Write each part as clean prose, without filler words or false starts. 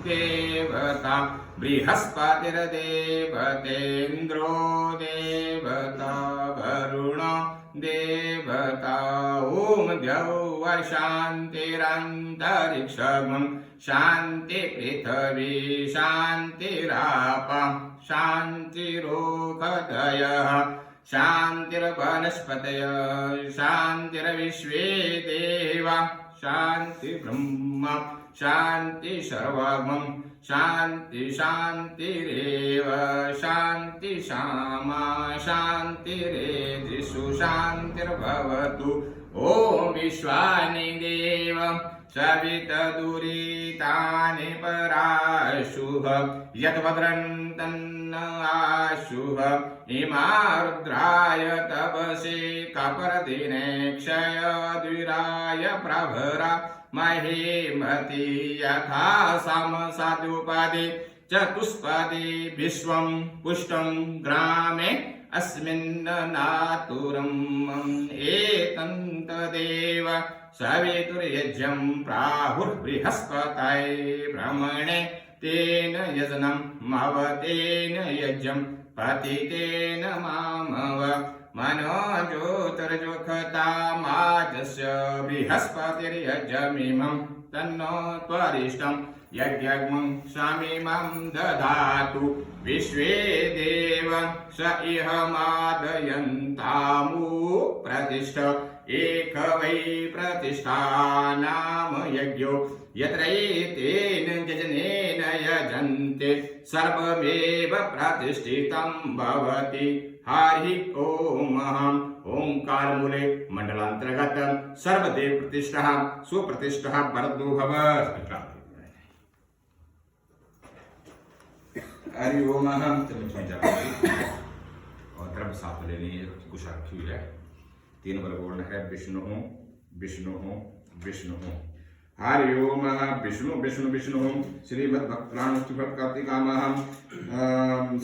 देवता बृहस्पतिर्देवतेन्द्रो देवता वरुणो देवता ओम द्यौः शान्तिरन्तरिक्षं शान्ति पृथिवी शान्तिरापः शान्तिरोषधयः शान्तिर्वनस्पतयः शान्तिर्विश्वे देवा शान्ति ब्रह्म शान्ति सर्वगं शान्ति शान्तिरेव शान्ति शामा शान्तिरेधिषु शान्तिर्भवतु ॐ विश्वानि देव सवितदुरितानि पराशुभ यद्भद्रन्तन्न आशुभ इमा रुद्राय तपसे कपर्दिने क्षय द्विराय प्रभरा महीमती यथा समसादुपदे चतुष्पदे विश्वं पुष्टं ग्रामे अस्मिन् नातुरम् एतन्तदेव सवितुर्यज्ञं प्राहुर्बृहस्पतये ब्रह्मणे तेन यजनं मवतेन यज्ञं पतितेन मामव मनोज्योतिर्जुखतामाजस्य बृहस्पतिर्यज्ञमिमं तन्नो त्वरिष्टं यज्ञं स्वामिमं ददातु विश्वे देव स इह मादयन्तामु प्रतिष्ठ एक वै प्रतिष्ठा नाम यज्ञो यत्र एतेन यजनेन यजन्ते सर्वमेव प्रतिष्ठितं भवति हरि ओम ओंकार मूले मंडलांतर्गत सर्वदेव प्रतिष्ठा सुप्रतिष्ठा वरदो भव। हरि ओम हम और तरफ साथ लेनी कुछ रखी है। तीन वर्ग वर्ण है विष्णु विष्णु विष्णु हरि ओम विष्णु विष्णु विष्णु श्रीमद्भक्तानुष्ठिफल कार्तिकामहं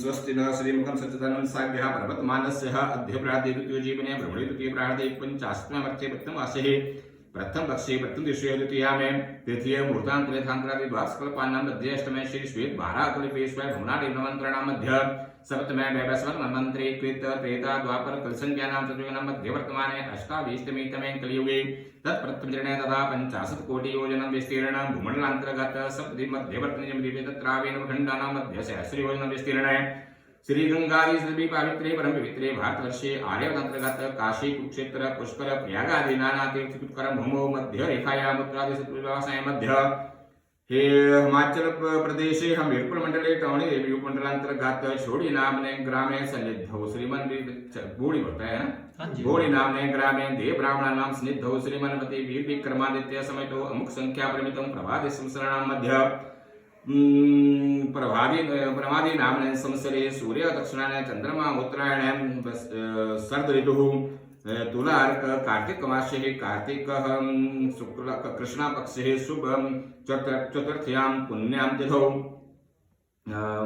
स्वस्ति न श्रीमुखं सच्चिदानंद साभ्यः पर्वतमानस्य अद्य प्रातः द्वितीय जीवने ब्रह्मणे द्वितीय प्रातः 50वें वर्षे प्रथम मासे प्रथम पक्षे प्रथम दिवसे द्वितीयामें तृतीय मुहूर्तांतरे थांतरादि द्वादशकल्पानां मध्ये अष्टमे श्री श्वेत 12 कल्पेश्वर भुवनादि नवंतराणां मध्ये सप्तमे वैवस्वत मन्वंतरे कृत त्रेता द्वापर कलसंख्यानां चतुर्युगानां मध्ये वर्तमाने अष्टाविंशतितमे कलियुगे तत्प्रथमचरणे तथा 50 कोटि योजनं विस्तीर्णं भूमण्डलान्तर्गत सप्तदि मध्यवर्तने दिव्य तत्रावेन खण्डानां मध्ये सहस्र योजनं विस्तीर्णे श्री गंगादि सभी पवित्रे परम पवित्रे भारतवर्षे आर्यवर्तंतर्गत काशी कुरुक्षेत्र पुष्कर प्रयागादि नाना तीर्थकर भूमौ मध्य रेखायां उत्तरादि सत्पुरवासाय मध्य हे हिमाचल प्रदेशे हमीरपुर मंडले टौणी देवी उपमंडलांतर्गत छोड़ी नामने ग्रामे सन्निधौ श्रीमन बोड़ी होता है ना बोड़ी नामने ग्रामे देव ब्राह्मण नाम सन्निधौ श्रीमनवती वीर विक्रमादित्य समेतो अमुक संख्या परिमितं प्रभादि संवत्सराणां मध्य प्रभादी नामने संवत्सरे सूर्य दक्षिणाने चंद्रमा उत्तरायणे शरद ऋतुः तुलार्क कार्तिक मासे कार्तिक शुक्ल कृष्ण पक्षे शुभ चतुर्थ्यां पुण्यां तिथौ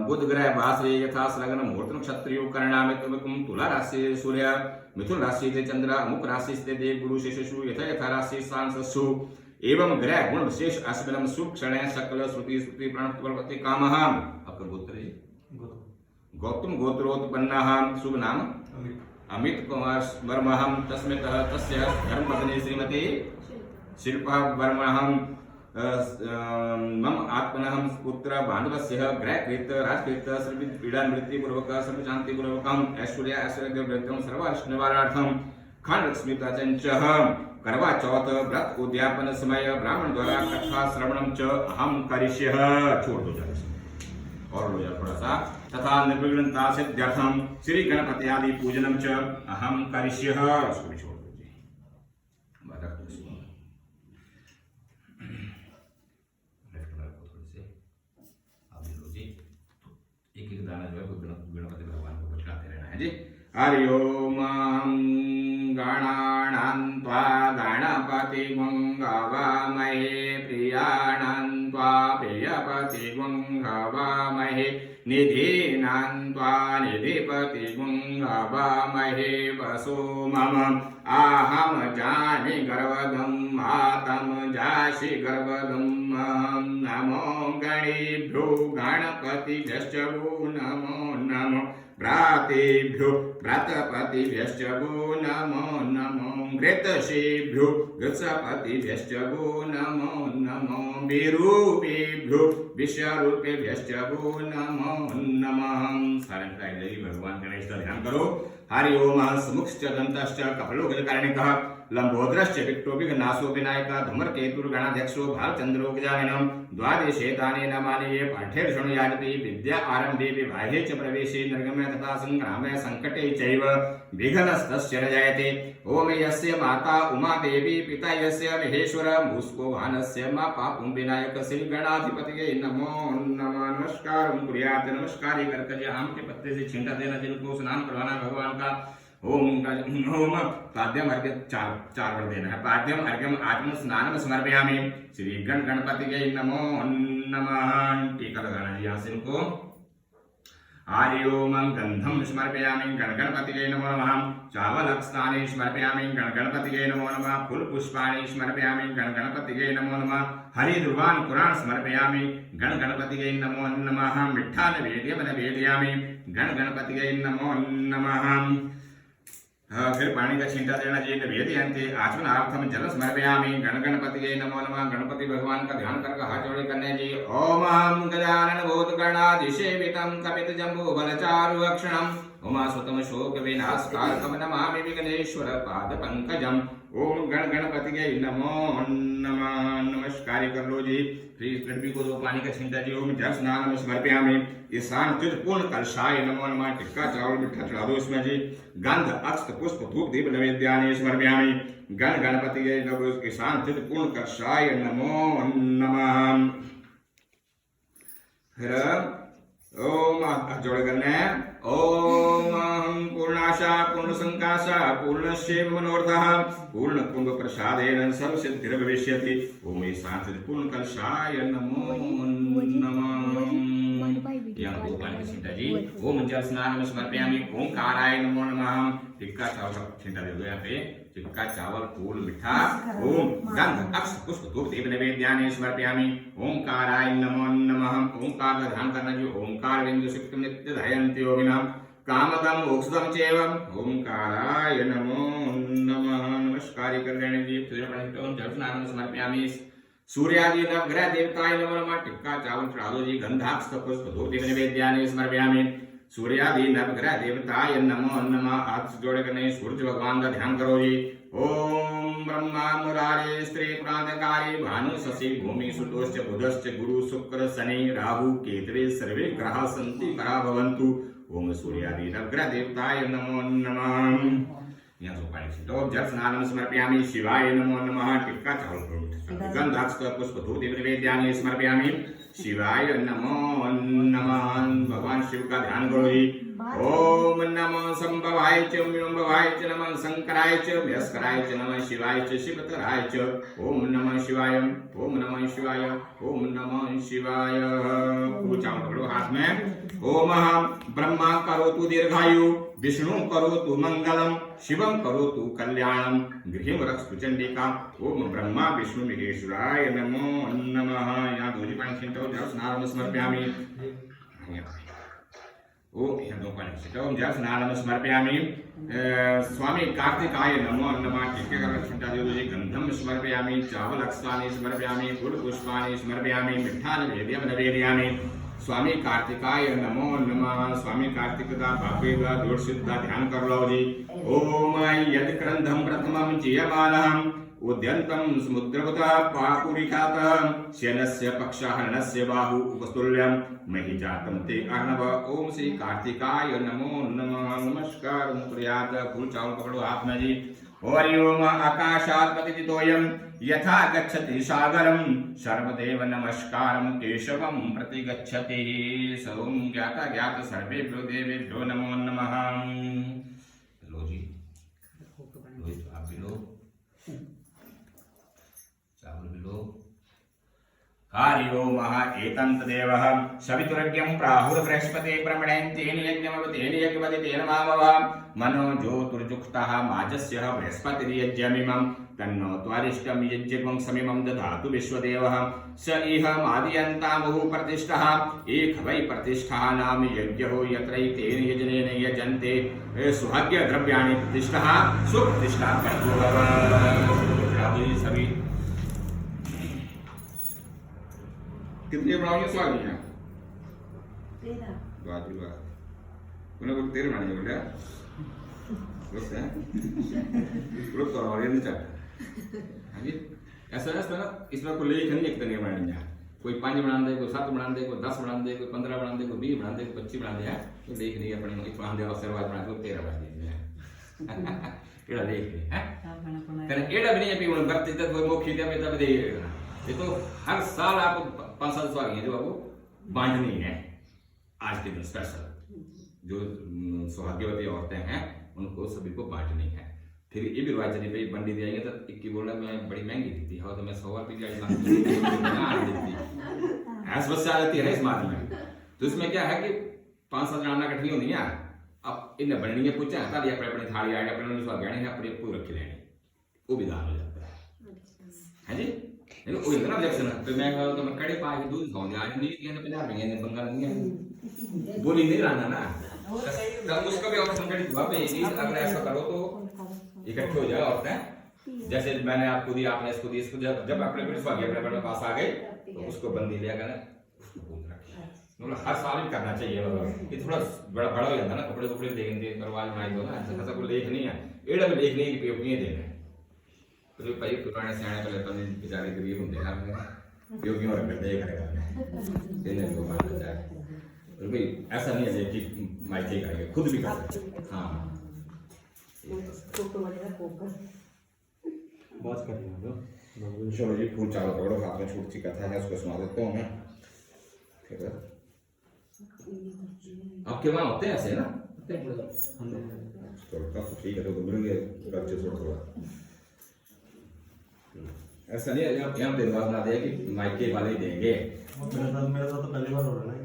बुध ग्रह वासरे यथा लग्न मुहूर्त नक्षत्रियो करणामितुं तुला राशि सूर्य मिथुन राशि ते चंद्र अमुक राशि स्थिते देव गुरु शिशु यथा यथा राशि सांससु एवं ग्रह गुण विशेष अस्मिन् शुभ क्षणे सकल श्रुति श्रुति प्रणपति कामः आपका गोत्र जी गौतम गोत्रोत्पन्नः शुभ नाम अमित कुमार वर्महं तस्मितः तस्य धर्मपत्नी श्रीमती शिल्पा वर्महं मम आत्मनः पुत्र बान्धवस्य गृहकृत राजकृत सर्व पीडा मृत्यु पूर्वक सर्व शांति पूर्वकं ऐश्वर्य ऐश्वर्य वृद्धं सर्वार्थ निवारणार्थं खंड स्मिताचंचः करवा चौथ व्रत उद्यापन समय ब्राह्मण द्वारा कथा श्रवणम च अहम करिष्यः छोड़ दो जरा और लो जरा थोड़ा सा तथा निर्विघ्नता सिद्ध्यर्थम श्री गणपति आदि पूजनम च अहम करिष्यः उसको भी छोड़ दीजिए। एक एक दाना जो है गणपति भगवान को बचाते रहना है जी। हरि ओम गणानां त्वा गणपतिं गवामहे प्रियाणां त्वा प्रियप निधिपतिगुं हवामहे निधीनान्त्वा निधिपतिगुं हवामहे वसो मम आहम जानि गर्वगम् आतम जासि गर्वगम् नमो गणेभ्यो गणपतिभ्यश्च वो नमो नमो भ्रातेभ्यो भ्रातपतिभ्यश्च वो नमो नमो घृतसेभ्यो घृतपतिभ्यश्च वो नमो नमो विरूपेभ्यो विश्वरूपेभ्यश्च वो नमो नमः। सारे भगवान गणेश का ध्यान करो। हरि ओम समुखश्च दन्तश्च कपलो गजकर्णिकः लंबोदरश्च विक्टोपि नासो विनायकः धूमकेतुर्गणाध्यक्षो भालचन्द्रो गजाननः द्वादशेतानि नामानि ये पाठ्ये शृणुयान्ति विद्या आरम्भे विवाहे च प्रवेशे निर्गमे तथा संग्रामे संकटे चैव विघ्नस्तस्य न जायते। ओम यस्य माता उमा देवी पिता यस्य महेश्वर मूषको वाहनस्य मा पापुं विनायक श्री गणाधिपतये नमो नमः। नमस्कार कुर्यात् नमस्कार करके आम के पत्ते से छींटा देना जिनको स्नान करवाना भगवान का। ओम पाद्यम अर्घ्य चार बार देना है। पाद्यम अर्घ्यम आत्म स्नानम समर्पयामि श्री गणपतये नमो नमः। टीका लगाना है यहाँ से इनको। आर्य ओम गंधम समर्पयामि गणपतये नमो नमः। चावलक्ष्णानि समर्पयामि गणपतये नमो नमः। फूल पुष्पाणि समर्पयामि गणपतये नमो नमः। हरिद्रवान् कुरान् समर्पयामि गणपतये नमो नमः। मिठ्ठा नैवेद्यं निवेदयामि गणपतये नमो नमः। फिर पानी का छींटा देना जी निवेदयन्ते आचमनार्थम जल समर्पयामि गणपतये नमो नमः। गणपति भगवान का ध्यान करके हाथ जोड़े करने जी। ओम गजानन भूतगणाधिसेवितं कपितजम्बूफलचारु अक्षणम् उमासुतं शोक विनाशकारकं नमामि विघ्नेश्वर पाद पंकजम्। ओम गणपतये नमो नमः। नमस्कार कर लो जी। फिर लड़की को दो पानी का छींटा जी। ओम जल स्नान समर्पयामि ईशान तुझ पूर्ण कलशाय नमो नमः। टिक्का चावल मिठा चढ़ा दो इसमें जी। गंध अक्षत पुष्प धूप दीप नैवेद्यानि समर्पयामि गणपतये नमो। ईशान तुझ पूर्ण कलशाय नमो नमः। फिर ओम जोड़ करना है। ओम पूर्णाशा पूर्ण संकाशा पूर्णस्यैव मनोरथः पूर्ण कुंभ प्रसादेन सर्व सिद्धिर्भविष्यति। ओम ईशान पूर्ण कलशाय नमो नमः। यहाँ दो पानी का छींटा जी। ओम जल स्नान समर्पयामि ओंकाराय नमो नमः। टिक्का चावल छींटा दे दो यहाँ पे। टिक्का चावल फूल मिठा। ओम गंध अक्षत पुष्प धूप दीप नैवेद्यानि समर्पयामि ओंकाराय नमो नमः। ओंकार का ध्यान करना जी। ओंकार बिंदु सुक्तम नित्य ध्यायन्ति योगिनः कामदम मोक्षदम चैवम ओंकाराय नमो नमः। नमस्कार कर लेने जी। जल स्नान समर्पयामि सूर्यादि नवग्रह देवताय नमो नमः। टिक्का चावल चढ़ा दो जी। गंधाक्षत पुष्प धूप दीप नैवेद्यानि समर्पयामि सूर्यादि नवग्रह देवताय नमो नमः। हाथ जोड़े करने सूर्य भगवान का ध्यान करो जी। ओम ब्रह्मा मुरारे स्त्री प्रांतकारी भानु शशि भूमि सुतोश्च बुधश्च गुरु शुक्र शनि राहु केतवे सर्वे ग्रहा सन्ति करा भवन्तु। ओम सूर्यादि नवग्रह देवताय नमो नमः। यहाँ सो पानी तो जल स्नान समर्पयामि शिवाय नमो नमः। टिक्का चावल गंधाक्षत पुष्प धूप दीप नैवेद्यानि समर्पयामि शिवाय नमो नमः। भगवान शिव का ध्यान करो जी। ओम नमः संभवाय च म्योम्भवाय च नमः शंकराय च व्यस्कराय च नमः शिवाय च शिवतराय च। ओम नमः शिवाय ओम नमः शिवाय ओम नमः शिवाय। चावल पकड़ो हाथ में। ओम ब्रह्मा करोतु दीर्घायु विष्णु करोतु मंगलम शिवम करोतु कल्याणम गृहिं रक्षतु चंडिका। ओम ब्रह्मा विष्णु महेश्वराय नमो नमः। यहाँ दो पानी छींटो जल स्नान समर्पयामि। ओम यहाँ दो पानी छींटो जल स्नान समर्पयामि स्वामी कार्तिकाय नमो नमः। टिक्के का छींटा दे दो जी। गंधम समर्पयामि चावल अक्षतानि समर्पयामि फूल पुष्पाणि समर्पयामि मिठ्ठा नैवेद्यं निवेदयामि स्वामी कार्तिकाय नमो नमः। स्वामी कार्तिक का पापेगा दोष सिद्धा ध्यान कर लो जी। ओम यद क्रंधम प्रथमं चीयमानः उद्यन्तं समुद्रवतः पापुरिखातः शयनस्य पक्षहरणस्य बाहु उपस्तुल्यं महि जातं ते अर्णव। ओम श्री कार्तिकाय नमो नमः। नमस्कार मुकुर्यात्। फूल चावल पकड़ो हाथ में जी। ओम आकाशात् पतितोऽयं यथा गच्छति सागरं सर्वदेव नमस्कारं केशवं प्रति गच्छति। सर्वं ज्ञाता ज्ञात सर्वेभ्यो देवेभ्यो नमो नमः। लो जी आप भी लो चावल भी लो हरि ओम एतं तदेवः सवितुर्यं प्राहुर्बृहस्पते प्रमणयन्तेन यज्ञमवतेन यज्ञवदितेन मामवः मनो ज्योतिर्जुक्तः माजस्यः बृहस्पतिर्यज्ञमिमं तन्नो त्वारिष्टं यज्ञं समिमं दधातु विश्वदेवः स इह मादयन्तामुः प्रतिष्ठः एक वै प्रतिष्ठा नाम यज्ञो यत्रैतेन यजनेन यजन्ते सुभाग्य द्रव्याणि प्रतिष्ठः सुप्रतिष्ठा कर्तु भव। सभी कितने बनाओगे स्वागत है? बात ही बात। उन्हें कुछ तेरे बनाने बोले बस है ग्रुप तो और ये नहीं चाहता हाँ जी ऐसा ऐसा ना इसमें कोई लेख नहीं एक तरह बनाने हैं कोई 5 बना दे कोई 7 बना दे कोई 10 बना दे कोई 15 बना दे कोई 20 बना दे कोई 25 बना दे तो लेख नहीं अपने एक बना दे और सर्वात बना दो 13 बना दीजिए एड़ा लेख है कारण एड़ा भी नहीं है कि उन वक्त तक कोई मुख्य दिया में तब दे ये तो हर साल आपको 5-7 स्वागत है जो आपको बांटनी है आज के दिन स्पेशल जो सौभाग्यवती औरतें हैं उनको सभी को बांटनी है। फिर ये भी रिवाज चली भाई बंडी दिया तो इक्की बोला मैं बड़ी महंगी देती है तो मैं 100 रुपये ऐसा बस आ जाती है इस मार्ग में। तो इसमें क्या है कि 5-7 जाना इकट्ठी होनी है अब इन्हें बननी है पूछा है अपने अपनी थाली आए अपने स्वाद गहने हैं अपने पूरी रखी लेनी वो भी दान हो जाता है जी लेकिन वो इतना ऑब्जेक्शन है तो मैं कहा तो मैं कड़े पा के दूध खाऊं आज नहीं किया 50 रुपए ने बंगाल नहीं है बोली नहीं रहना ना तब उसका भी ऑप्शन कड़ी हुआ भाई अगर ऐसा करो तो इकट्ठे हो जाए औरतें जैसे मैंने आपको दिया आपने इसको दिया इसको जब अपने स्वागत अपने पास आ गए तो उसको बंदी लिया करना उसको बोल रखा मतलब हर साल भी करना चाहिए मतलब ये थोड़ा बड़ा बड़ा हो जाता है ना कपड़े कपड़े देंगे परवाज बनाई दो ना ऐसा कोई लेख नहीं है एड़ा भी लेख नहीं उपयोग नहीं देना तो भाई पुराने सियाने पहले तो बेचारे गरीब होंगे ना योगी और करते ही करेगा देने को मान जाए तो भाई ऐसा नहीं है कि माइके करेंगे खुद भी कर सकते हाँ बात कर रहे हैं चलो जी फूल चावल पकड़ो हाथ में छोटी सी कथा है उसको सुना देता हूँ मैं ठीक है आपके वहाँ होते हैं ऐसे ना तो ठीक है तो मिलेंगे बच्चे थोड़ा ऐसा नहीं है यहाँ दिन बाद ना दे कि माइके वाले ही देंगे मेरा तो पहली बार हो रहा है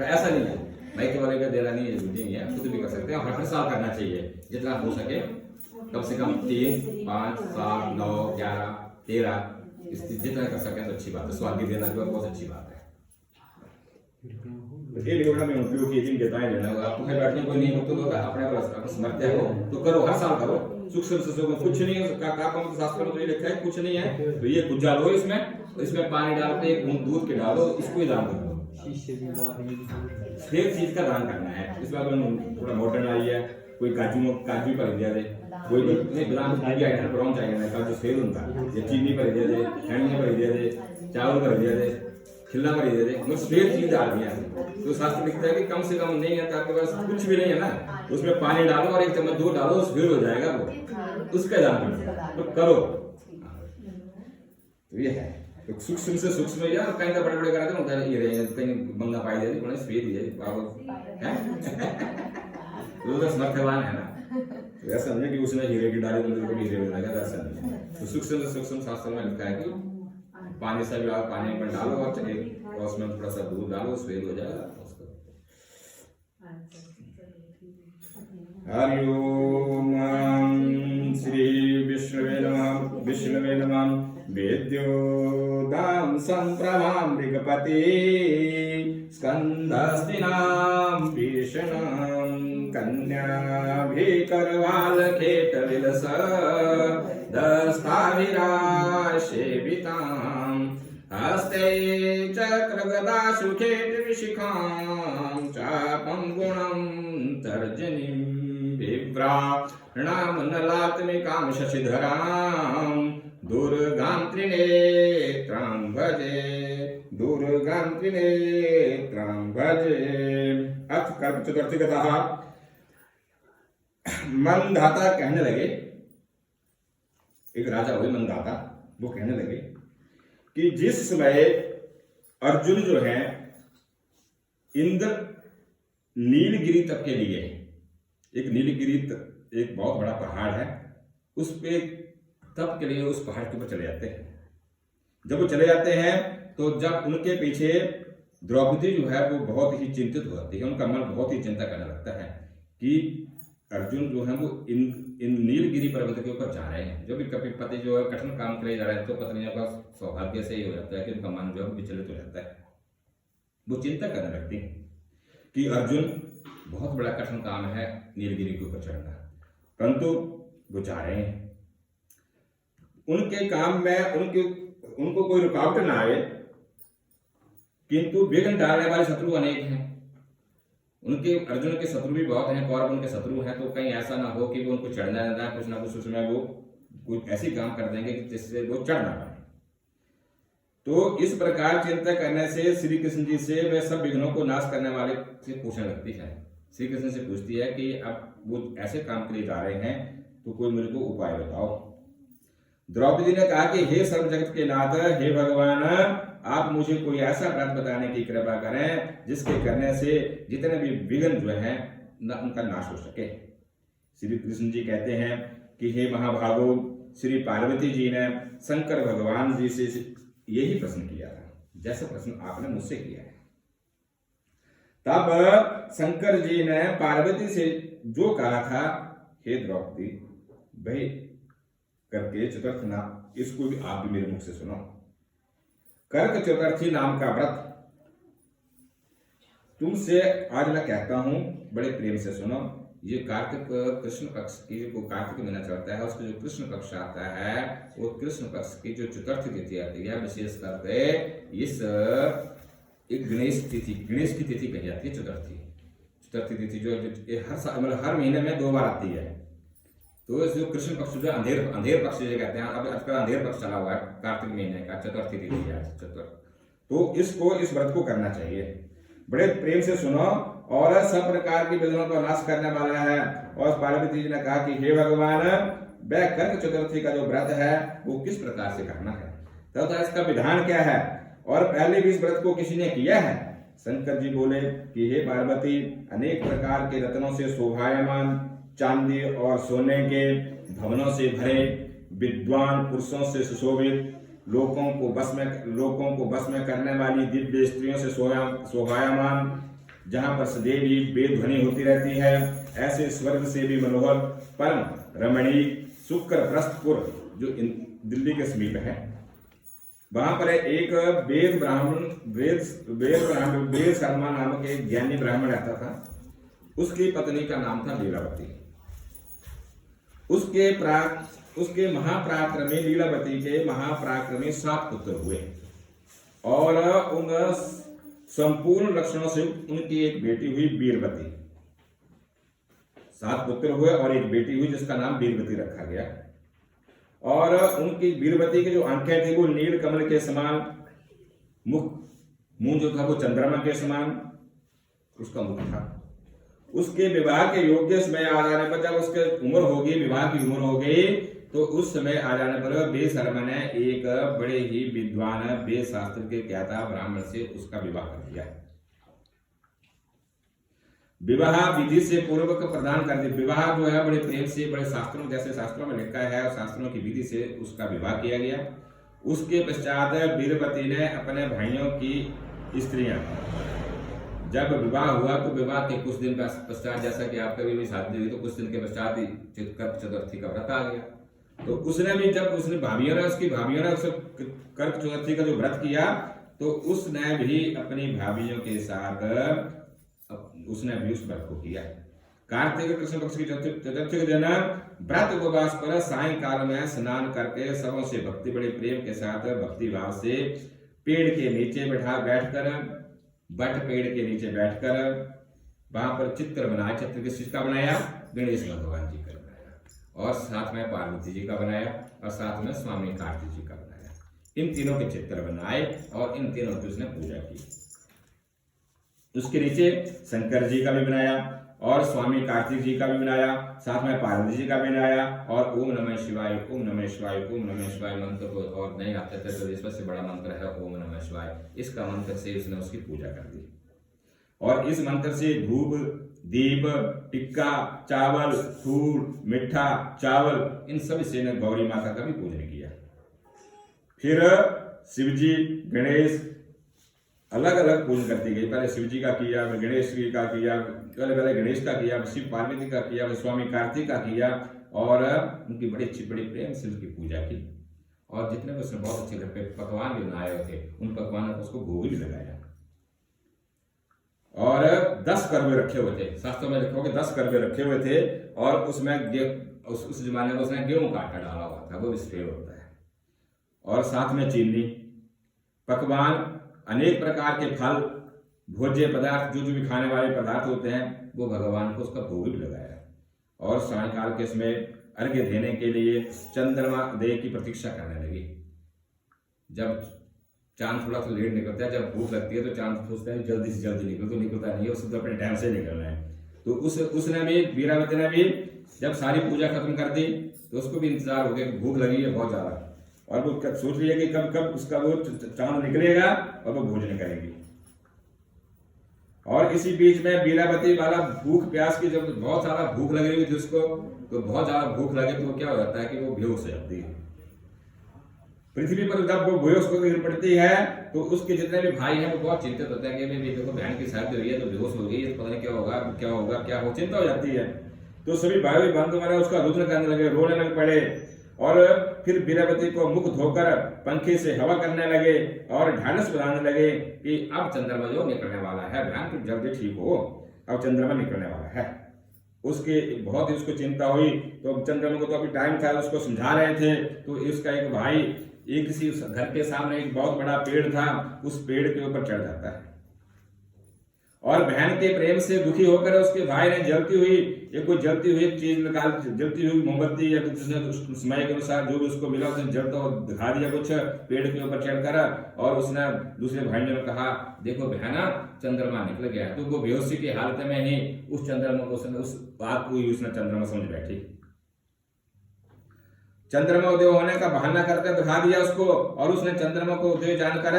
ऐसा नहीं है माइके वाले का देना नहीं है जरूरी नहीं है खुद भी कर सकते हैं हर साल करना चाहिए जितना हो सके कम से कम 3, 5, 7, 9, 11, 13 इस जितना कर सकें तो अच्छी बात है स्वागत देना जो बहुत अच्छी बात है ये लिखना में उपयोग की दिन देता है लेना आपको कहीं बैठने कोई नहीं हो तो अपने पास समर्थ्य हो तो करो हर साल करो सुख से कुछ नहीं है का शास्त्र में तो ये लिखा है कुछ नहीं है तो ये कुछ डालो इसमें पानी डाल के 1 बूंद दूध के डालो इसको ही दान करो फिर चीज का दान करना है इसमें थोड़ा मॉडर्न आई है कोई काजू पर दिया दे कोई नहीं बादाम की आइटम ब्राउन चाहिए ना काजू सेल होता ये चीनी पर दिया दे खंड पर दिया दे चावल पर दिया दे खिल्ला पर दे दे मतलब सफेद चीज डाल दिया तो शास्त्र लिखता है कि कम से कम नहीं है तो आपके पास कुछ भी नहीं है ना उसमें पानी डालो और 1 चम्मच दूध डालो फिर हो जाएगा वो उसका दान तो करो तो ये है तो सूक्ष्म से सूक्ष्म यार कहीं का बड़े बड़े कराते होता है ये कहीं बंगा पाई जाती बड़े सफेद ही है बाबू हैं वो तो समर्थवान है ना तो ऐसा नहीं कि उसने हीरे की डाली तो मेरे को हीरे मिल जाएगा ऐसा नहीं है तो सूक्ष्म से सूक्ष्म शास्त्र में लिखा है कि पानी से भी आप पानी में डालो और उसमें थोड़ा सा दूध डालो सफेद हो जाएगा हरि ओम श्री विष्णवे नमः वेद्यो दाम संप्रभाम ऋगपति स्कंदस्तिनाम भीषणाम कन्याभिकरवाल खेट विलस दस्ताविरा सेविताम हस्ते चक्र गदा सुखेट विशिखाम चापम गुणम तर्जनीम विभ्राणाम नलात्मिकाम शशिधराम दुर्गां त्रिनेत्रां भजे अथ कल्प चतुर्थी कथा मंदाता कहने लगे एक राजा हुए मंदाता वो कहने लगे कि जिस समय अर्जुन जो है इंद्र नीलगिरी तक के लिए एक नीलगिरी एक बहुत बड़ा पहाड़ है उस पे तप के लिए उस पहाड़ के ऊपर चले जाते हैं जब वो चले जाते हैं तो जब उनके पीछे द्रौपदी जो है वो बहुत ही चिंतित हो जाती है, उनका मन बहुत ही चिंता करने लगता है कि अर्जुन जो है वो इन नीलगिरी पर्वत के ऊपर जा रहे हैं। जो भी कभी पति जो है कठिन काम के लिए जा रहे हैं तो पत्नियों का सौभाग्य से ही हो जाता है कि उनका मन जो है विचलित हो जाता है। वो चिंता करने लगती है कि अर्जुन बहुत बड़ा कठिन काम है नीलगिरी के ऊपर चढ़ना, परंतु वो जा रहे हैं। उनके काम में उनको कोई रुकावट ना आए, किंतु विघ्न डालने वाले शत्रु अनेक हैं। उनके अर्जुन के शत्रु भी बहुत हैं, कौरव उनके शत्रु हैं, तो कहीं ऐसा ना हो कि वो उनको चढ़ना ना कुछ ना कुछ उसमें वो कुछ ऐसी काम कर देंगे कि जिससे वो चढ़ ना पाए। तो इस प्रकार चिंता करने से श्री कृष्ण जी से वे सब विघ्नों को नाश करने वाले से पूछने लगती है। श्री कृष्ण से पूछती है कि अब वो ऐसे काम के लिए जा रहे हैं तो कोई मेरे को उपाय बताओ। द्रौपदी ने कहा कि हे सर्व जगत के नाथ, हे भगवान, आप मुझे कोई ऐसा व्रत बताने की कृपा करें जिसके करने से जितने भी विघ्न जो हैं उनका नाश हो सके। श्री कृष्ण जी कहते हैं कि हे महाभागो, श्री पार्वती जी ने शंकर भगवान जी से यही प्रश्न किया था जैसा प्रश्न आपने मुझसे किया है। तब शंकर जी ने पार्वती से जो कहा था, हे द्रौपदी, भाई करके चतुर्थ नाम, इसको भी आप भी मेरे मुख से सुनो। कर्क चतुर्थी नाम का व्रत तुमसे आज मैं कहता हूं, बड़े प्रेम से सुनो। ये कार्तिक कृष्ण पक्ष की जो कार्तिक महीना चलता है उसका जो कृष्ण पक्ष आता है वो कृष्ण पक्ष की जो चतुर्थी तिथि आती है, विशेष करके इस एक गणेश की तिथि कही जाती है चतुर्थी तिथि जो हर साल मतलब हर महीने में 2 बार आती है। तो इस जो कृष्ण पक्ष जो अंधेर पक्ष जो कहते हैं, अब आजकल अंधेर पक्ष चला हुआ है, कार्तिक महीने का चतुर्थी तिथि है तो इस व्रत को करना चाहिए। बड़े प्रेम से सुनो। और सब प्रकार की विघ्नों का नाश करने वाला है। और पार्वती जी ने कहा कि हे भगवान, वह कर्क चतुर्थी का जो व्रत है वो किस प्रकार से करना है तथा इसका विधान क्या है, और पहले भी इस व्रत को किसी ने किया है। शंकर जी बोले कि हे पार्वती, अनेक प्रकार के रत्नों से शोभायमान, चांदी और सोने के भवनों से भरे, विद्वान पुरुषों से सुशोभित, लोगों को बस में करने वाली दिव्य स्त्रियों से शोभायमान, जहां पर सदैव ही वेद ध्वनि होती रहती है, ऐसे स्वर्ग से भी मनोहर परम रमणीक शुक्र प्रस्थपुर जो दिल्ली के समीप है, वहां पर एक वेद शर्मा नामक एक ज्ञानी ब्राह्मण रहता था। उसकी पत्नी का नाम था लीलावती। उसके महापराक्रमी लीलावती के महापराक्रमी 7 पुत्र हुए और उन संपूर्ण लक्षणों से उनकी एक बेटी हुई वीरवती। 7 पुत्र हुए और एक बेटी हुई जिसका नाम वीरवती रखा गया। और उनकी वीरवती की जो आंखें थी वो नील कमल के समान, मुंह जो था वो चंद्रमा के समान उसका मुख था। उसके विवाह के योग्य समय आ जाने पर, जब उसके उम्र होगी, विवाह की उम्र हो गई, तो उस समय आ जाने पर वेद शर्मा ने एक बड़े ही विद्वान वेद शास्त्र के ज्ञाता ब्राह्मण से उसका विवाह कर दिया। विवाह विधि से पूर्वक प्रदान कर दिया। विवाह जो है बड़े प्रेम से, बड़े शास्त्रों जैसे शास्त्रों में लिखा है और शास्त्रों की विधि से उसका विवाह किया गया। उसके पश्चात वीरवती ने अपने भाइयों की स्त्रियां, जब विवाह हुआ तो विवाह के कुछ दिन पश्चात, जैसा कि आपका भी शादी हुई तो कुछ दिन के पश्चात ही कर्क चतुर्थी का व्रत आ गया। तो उसने भी, जब उसकी भाभियों ने कर्क चतुर्थी का जो व्रत किया तो उसने भी अपनी भाभियों के साथ उसने भी उस व्रत को किया। कार्तिक कृष्ण पक्ष की चतुर्थी के दिन व्रत उपवास पर सायंकाल में स्नान करके सबों से भक्ति, बड़े प्रेम के साथ भक्ति भाव से पेड़ के नीचे बट पेड़ के नीचे बैठकर वहां पर चित्र बनाया। चित्र किस चीज का बनाया? गणेश भगवान जी का बनाया और साथ में पार्वती जी का बनाया और साथ में स्वामी कार्तिक जी का बनाया। इन तीनों के चित्र बनाए और इन तीनों की उसने पूजा की। उसके नीचे शंकर जी का भी बनाया और स्वामी कार्तिक जी का भी बनाया, साथ में पार्वती जी का भी बनाया और ओम नमः शिवाय, ओम नमः शिवाय, ओम नमः शिवाय मंत्र को और नहीं आते थे तो सबसे बड़ा मंत्र है ओम नमः शिवाय। इसका मंत्र से उसने उसकी पूजा कर दी और इस मंत्र से धूप, दीप, टिक्का, चावल, फूल, मिठा, चावल, इन सब से ने गौरी माता का भी पूजन किया। फिर शिव जी गणेश अलग अलग पूजन करती गई। पहले शिव जी का किया, फिर गणेश जी का किया, पहले गणेश का किया, शिव पार्वती का किया, फिर स्वामी कार्तिक का किया और उनकी बड़ी अच्छी बड़ी प्रेम से उसकी पूजा की। और जितने भी उसने बहुत अच्छे घर पे पकवान भी बनाए हुए थे उन पकवानों को उसको भोग भी लगाया। और 10 करवे रखे हुए थे, शास्त्रों में लिखा हुआ कि 10 करवे रखे हुए थे और उसमें उस जमाने में उसने गेहूं का आटा डाला हुआ था, वो विस्फेर होता है। और साथ में चीनी, पकवान, अनेक प्रकार के फल, भोज्य पदार्थ, जो भी खाने वाले पदार्थ होते हैं वो भगवान को उसका भोग भी लगाया। और सायंकाल के समय अर्घ्य देने के लिए चंद्रमा उदय की प्रतीक्षा करने लगी। जब चांद थोड़ा सा लेट निकलता है, जब भूख लगती है तो चांद सोचता है जल्दी से जल्दी निकल, तो निकलता नहीं है, उसको तो अपने टाइम से निकलना है। तो उसने भी, वीरावती ने भी जब सारी पूजा खत्म कर दी तो उसको भी इंतजार हो गया कि भूख लगी है बहुत ज्यादा, और वो सोच रही है कि कब कब उसका वो चांद निकलेगा और वो भोजन करेगी। और इसी बीच में वीरावती वाला भूख प्यास की, जब बहुत ज्यादा भूख लग रही थी उसको, तो बहुत ज्यादा भूख लगे तो क्या हो जाता है कि वो बेहोश हो जाती है। पृथ्वी पर जब वो बेहोश होकर गिर पड़ती है तो उसके जितने भी भाई हैं वो बहुत चिंतित होते हैं कि भाई देखो बहन की शादी हुई है तो बेहोश हो गई है, पता नहीं क्या होगा क्या होगा क्या हो, चिंता हो जाती है। तो सभी भाई बंधु मारे उसका रुद्र करने लगे, रोने लग पड़े और फिर वीरावती को मुख धोकर पंखे से हवा करने लगे और ढाढ़स बनाने लगे कि अब चंद्रमा जो निकलने वाला है, बहन तुम जल्दी ठीक हो, अब चंद्रमा निकलने वाला है। उसके बहुत ही उसको चिंता हुई। तो चंद्रमा को तो अभी टाइम था, उसको समझा रहे थे। तो इसका एक भाई एक किसी घर के सामने एक बहुत बड़ा पेड़ था, उस पेड़ के ऊपर चढ़ जाता है और बहन के प्रेम से दुखी होकर उसके भाई ने जलती हुई कोई जलती हुई चीज निकाल, जलती हुई मोमबत्ती या कुछ उसने समय के अनुसार जो भी उसको मिला उसने जलता हुआ दिखा दिया कुछ पेड़ के ऊपर चढ़कर। और उसने दूसरे भाई ने कहा देखो बहना चंद्रमा निकल गया है। तो वो बेहोशी की हालत में ही उस चंद्रमा को उस बात को ही उसने चंद्रमा समझ बैठी। चंद्रमा उदय होने का बहाना करके दिखा दिया उसको और उसने चंद्रमा को उदय जानकर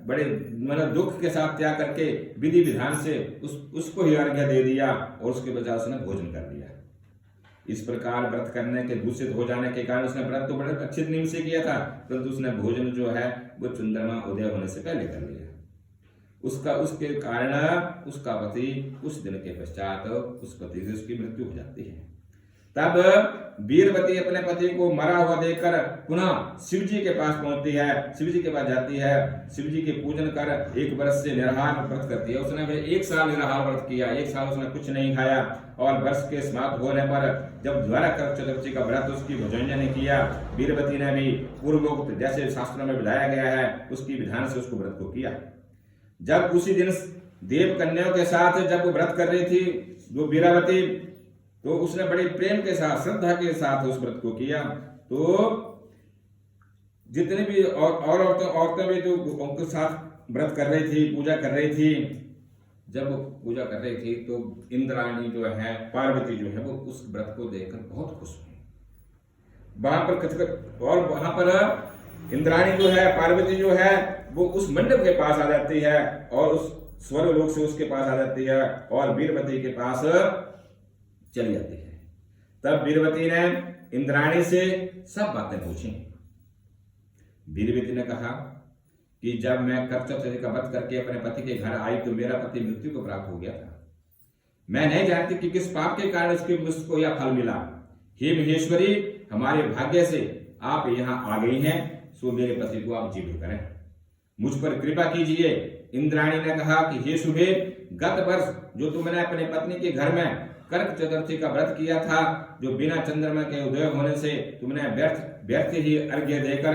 बड़े मतलब दुख के साथ त्याग करके विधि विधान से उसको ही अर्घ्य दे दिया और उसके बजाय उसने भोजन कर लिया। इस प्रकार व्रत करने के दूषित हो जाने के कारण उसने व्रत तो बड़े अच्छे नियम से किया था, परंतु उसने भोजन जो है वो चंद्रमा उदय होने से पहले कर लिया। उसके कारण उसका पति उस दिन के पश्चात उस पति से उसकी मृत्यु हो जाती है। तब वीरवती अपने पति को मरा हुआ देखकर पुनः शिव जी के पास पहुंचती है, शिव जी के पास जाती है, शिव जी के पूजन कर 1 वर्ष से निराहार व्रत करती है। उसने 1 साल निराहार व्रत किया, 1 साल उसने कुछ नहीं खाया और वर्ष के समाप्त होने पर जब द्वारा कर चतुर्थी का व्रत उसकी भोजन ने किया, वीरवती ने भी पूर्वोक्त जैसे शास्त्रों में बताया गया है उसकी विधान से उसको व्रत को किया। जब उसी दिन देव कन्याओं के साथ जब वो व्रत कर रही थी वो वीरावती, तो उसने बड़े प्रेम के साथ श्रद्धा के साथ उस व्रत को किया। तो जितने भी और औरतें भी तो उनके साथ व्रत कर रही थी, पूजा कर रही थी। जब पूजा कर रही थी तो इंद्राणी जो है, पार्वती जो है, वो उस व्रत को देखकर बहुत खुश हुई। वहां पर इंद्राणी जो है, पार्वती जो है, वो उस मंडप के पास आ जाती है और उस स्वर्ग लोक से उसके पास आ जाती है और वीरवती के पास चली जाती है। तब वीरवती ने इंद्राणी से सब बातें पूछी। वीरवती ने कहा कि जब मैं कर्तव्य का व्रत करके अपने पति के घर आई तो मेरा पति मृत्यु को प्राप्त हो गया था। मैं नहीं जानती कि किस पाप के कारण उसको यह फल मिला। हे महेश्वरी, हमारे भाग्य से आप यहाँ आ गई हैं, सो मेरे पति को आप जीवित करें, मुझ पर कृपा कीजिए। इंद्राणी ने कहा कि हे शुभे, गत वर्ष जो तुमने अपने पत्नी के घर में कर्क चतुर्थी का व्रत किया था, जो बिना चंद्रमा के उदय होने से तुमने व्यर्थ ही अर्घ्य देकर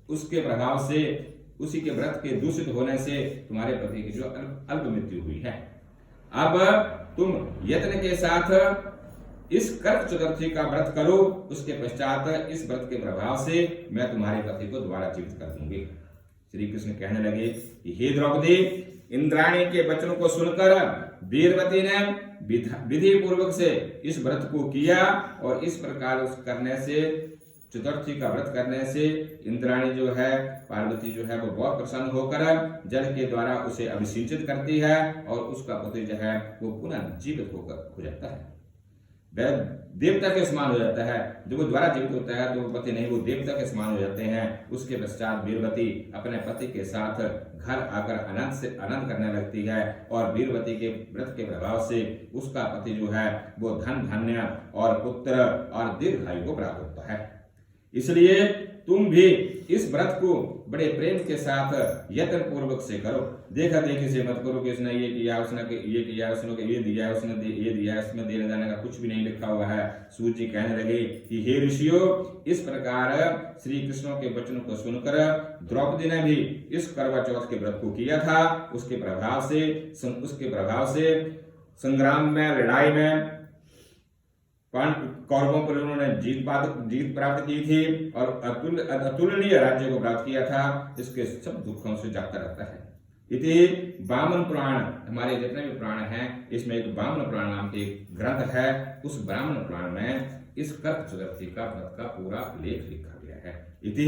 उसके प्रभाव से, उसी के व्रत के दूषित होने से तुम्हारे पति की जो अल्प मृत्यु हुई है। अब तुम यत्न के साथ इस कर्क चतुर्थी का व्रत करो, उसके पश्चात इस व्रत के प्रभाव से मैं तुम्हारे पति को दोबारा जीवित कर दूंगी। श्री कृष्ण कहने लगे कि हे द्रौपदी, इंद्राणी के वचनों को सुनकर वीरवती ने विधि पूर्वक से इस व्रत को किया और इस प्रकार उस करने से, चतुर्थी का व्रत करने से इंद्राणी जो है, पार्वती जो है, वो बहुत प्रसन्न होकर जल के द्वारा उसे अभिषेचित करती है और उसका पति जो है वो पुनः जीवित होकर हो जाता है। वह देवता के समान हो जाता है। जो वो द्वारा जीवित होता है तो वो पति नहीं, वो देवता के समान हो जाते हैं। उसके पश्चात वीरवती अपने पति के साथ घर आकर आनंद करने लगती है और वीरवती के व्रत के प्रभाव से उसका पति जो है वो धन धान्य और पुत्र और दीर्घायु को प्राप्त होता है। इसलिए तुम भी इस व्रत को बड़े प्रेम के साथ यत्न पूर्वक से करो। देखा देखी से मत करो कि उसने ये किया, उसने ये किया, उसने ये दिया, उसने ये दिया, इसमें देने जाने का कुछ भी नहीं लिखा हुआ है। सूत जी कहने लगे कि हे ऋषियों, इस प्रकार श्री कृष्ण के वचनों को सुनकर द्रौपदी ने भी इस करवा चौथ के व्रत को किया था। उसके प्रभाव से संग्राम में, लड़ाई में कौरवों पर उन्होंने जीत प्राप्त की थी और अतुलनीय राज्य को प्राप्त किया था। इसके सब दुखों से जागता रहता है। इति वामन पुराण, हमारे जितने भी पुराण हैं इसमें एक वामन पुराण नाम के ग्रंथ है। उस ब्राह्मण पुराण में इस कर्क चतुर्थी का व्रत का पूरा लेख लिखा गया है। इति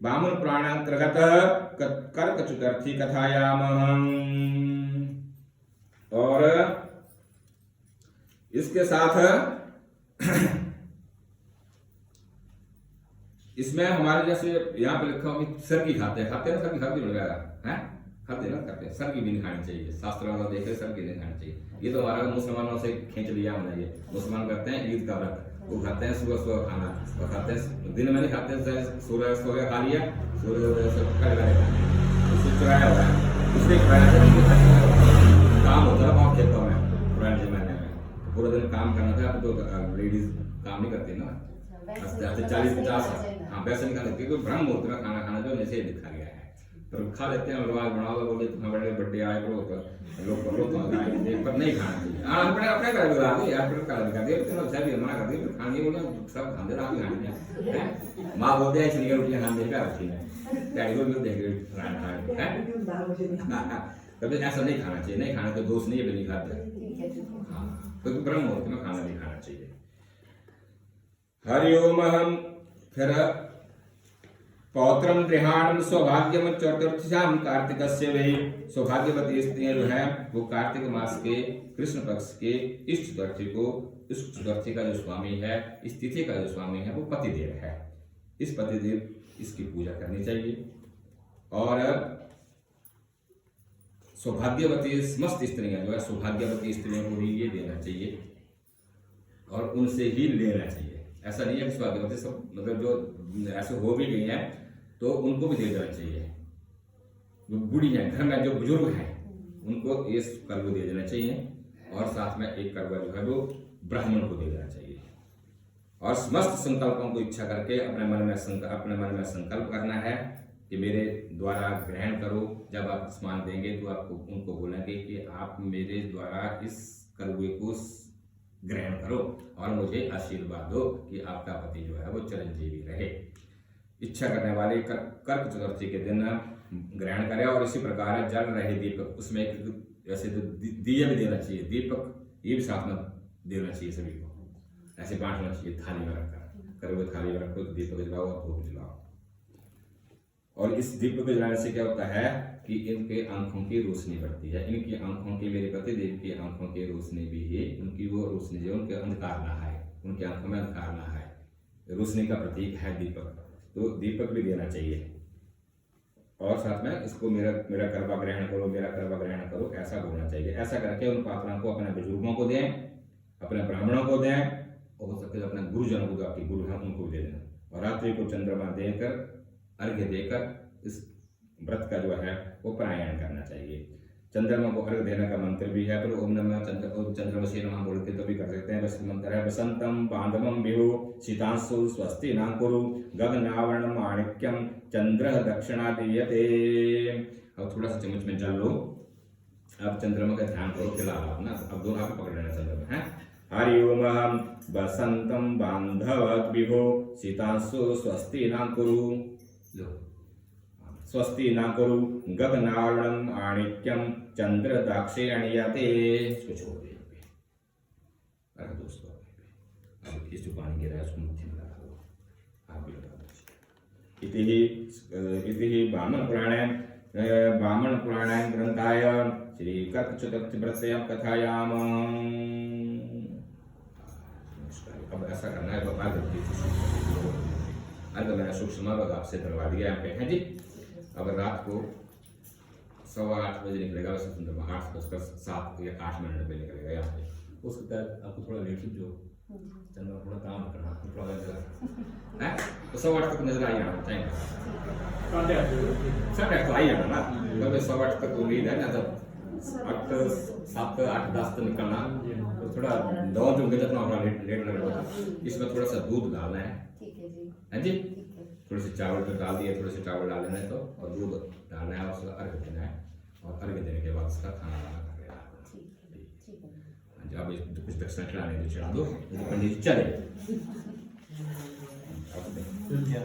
वामन पुराण अंतर्गत कर्क चतुर्थी कथायाम, और इसके साथ इसमें हमारे जैसे यहाँ पे लिखा हो कि सर की खाते हैं सर की खाते हैं, खाते ना खाते हैं, सर की भी नहीं खानी चाहिए। शास्त्रों में देखे सर की नहीं खानी चाहिए। ये तो हमारा मुसलमानों से खींच लिया हमने। ये मुसलमान करते हैं ईद का व्रत, वो खाते हैं सुबह सुबह खाना, और खाते हैं दिन में नहीं खाते, सूर्य खा लिया, सूर्य उससे चुराया हुआ है, उससे काम होता है बहुत खेतों में पुराने जमाने में, पूरा दिन काम करना था। तो लेडीज काम नहीं करती ना, 40-50, हाँ वैसे नहीं खा सकती। तो ब्रह्म मुहूर्त में खाना खाना जो जैसे लिखा गया है तो खा लेते हैं। लोग आज बनाओ, बोले तुम्हारे बड़े बर्थडे आए करो तो लोग करो तो पर नहीं खाना चाहिए। अपने अपने घर बुला दी यार, फिर कर दिया तो सब मना कर दिया, खाने बोले सब खाते रहा खाने हैं। माँ बोलते हैं इसलिए रोटियां खाने का रखी है, डैडी को भी देख कभी ऐसा नहीं खाना चाहिए। नहीं खाना तो दोस्त नहीं है, नहीं खाते। हाँ, क्योंकि ब्रह्म मुहूर्त में खाना नहीं खाना चाहिए। हरिओम। हम फिर पौत्रम गृहाणम सौभाग्यम चतुर्थ्याम कार्तिकस्य वे, सौभाग्यवती स्त्रियां जो है वो कार्तिक मास के कृष्ण पक्ष के इस चतुर्थी को, इस चतुर्थी का जो स्वामी है, इस तिथि का जो स्वामी है वो पतिदेव है। इस पतिदेव इसकी पूजा करनी चाहिए और सौभाग्यवती समस्त स्त्रियां जो है, सौभाग्यवती स्त्रियों को ही ये देना चाहिए और उनसे ही लेना चाहिए। ऐसा नहीं है कि सौभाग्यवती सब मतलब जो ऐसे हो भी गई हैं तो उनको भी दे देना चाहिए। जो बूढ़ी हैं घर में, जो बुजुर्ग हैं, उनको ये करवा दे देना चाहिए और साथ में एक करवा जो है वो ब्राह्मण को दे देना चाहिए। और समस्त संकल्पों को इच्छा करके अपने मन में संकल्प करना है कि मेरे द्वारा ग्रहण करो। जब आप स्नान देंगे तो आपको उनको बोलेंगे कि आप मेरे द्वारा इस करवे को ग्रहण करो और मुझे आशीर्वाद दो कि आपका पति जो है वो चिरंजीवी रहे। इच्छा करने वाले कर्क चतुर्थी के दिन ग्रहण करें। और इसी प्रकार जल रहे दीपक, उसमें ऐसे तो दिया भी देना चाहिए, दीपक ये भी साथ में देना चाहिए सभी को, ऐसे बांटना चाहिए थाली में रखकर, करवे थाली में रखो, दीपक जलाओ और धूप जलाओ। और इस दीपक जलाने से क्या होता है कि इनके आंखों की रोशनी बढ़ती है। इनकी आंखों की, मेरे पतिदेव की आंखों की रोशनी भी है, उनकी वो रोशनी जो उनके अंधकार ना है, उनकी आंखों में अंधकार ना है, रोशनी का प्रतीक है दीपक। तो दीपक भी देना चाहिए और साथ में इसको मेरा करवा ग्रहण करो, मेरा करवा ग्रहण करो, ऐसा बोलना चाहिए। ऐसा करके उन पात्रों को अपने बुजुर्गों को दें, अपने ब्राह्मणों को दें और हो सकते अपने गुरुजनों को, जो आपके गुरु हैं उनको दे दें। और रात्रि को चंद्रमा देकर, अर्घ्य देकर इस व्रत का जो है वो पारायण करना चाहिए। चंद्रमा को अर्घ्य देने का मंत्र भी है, तो ओम नमः चंद्रमसे नमः बोलते तो भी कर सकते हैं। बस मंत्र है बसंतम बांधवम विभु शीतांशु स्वस्ति न कुरु गगनावरण माणिक्यम चंद्र दक्षिणा दीयते। अब थोड़ा सा चम्मच में जल लो, अब चंद्रमा का ध्यान करो, खिला ना, अब दोनों हाथ पकड़ लेना चंद्रमा है। हरि ओम बसंतम बांधवत विभु शीतांशु स्वस्ति न कुरु, लो स्वस्ति न कुरु गगनावरणम आणिक्यम चंद्र दाक्षिणायते। इसको छोड़ दे। अरे दोस्तों, अब इस जो पानी गिरा है उसको मुट्ठी में लगा दो, आप भी लगा दो। इति वामन पुराणे ग्रंथाय श्री कर्क चतुर्थी व्रतयां कथायाम ऐसा करना है बाबा गलती अर्घ मैंने सूक्ष्म आपसे करवा दिया यहाँ पे है जी। अब रात को 8:15 बजे निकलेगा, वैसे सुंदर 8:07 या 8 पे निकलेगा यहाँ पे। उसके तहत आपको थोड़ा लेट जो चंद्रमा थोड़ा काम करना थोड़ा है तो 8:15 तक नजर आ जाना चाहिए। 8:30 तो आ ही जाना ना, क्योंकि 8:15 तक उम्मीद है ना, जब 8, 7, 8, 10 तो निकलना तो थोड़ा दौड़ चुके जितना हमारा लेट लगेगा। इसमें थोड़ा सा दूध डालना है जी, थोड़े से चावल तो डाल दिए, थोड़े से चावल डाल लेना है तो, और दूध डालना है और उसका अर्घ देना है, और अर्घ देने के बाद उसका खाना बनाना पड़ेगा। अब कुछ दक्षिणा चढ़ाने तो चढ़ा दो, पंडित जी चले। क्या